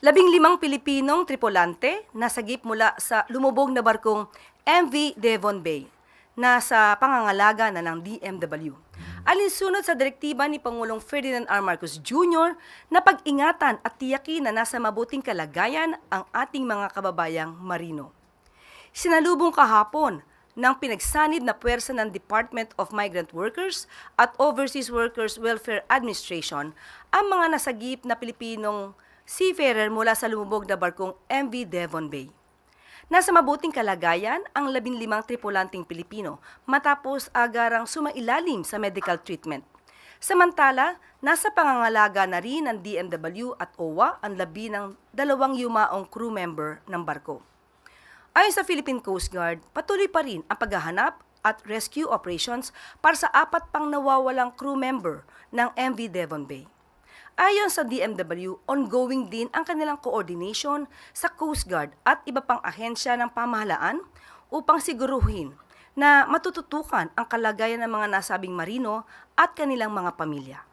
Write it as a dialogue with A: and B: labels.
A: 15 Pilipinong tripulante nasagip mula sa lumubog na barkong MV Devon Bay na sa pangangalaga na ng DMW. Alinsunod sa direktiba ni Pangulong Ferdinand R. Marcos Jr. na pag-ingatan at tiyakin na nasa mabuting kalagayan ang ating mga kababayang marino. Sinalubong kahapon ng pinagsanib na puwersa ng Department of Migrant Workers at Overseas Workers Welfare Administration ang mga nasagip na Pilipinong seafarer mula sa lumubog na barkong MV Devon Bay. Nasa mabuting kalagayan ang 15 tripulanting Pilipino matapos agarang sumailalim sa medical treatment. Samantala, nasa pangangalaga na rin ng DMW at OWA ang labi ng 2 yumaong crew member ng barko. Ayon sa Philippine Coast Guard, patuloy pa rin ang paghahanap at rescue operations para sa 4 pang nawawalang crew member ng MV Devon Bay. Ayon sa DMW, ongoing din ang kanilang coordination sa Coast Guard at iba pang ahensya ng pamahalaan upang siguruhin na matututukan ang kalagayan ng mga nasabing marino at kanilang mga pamilya.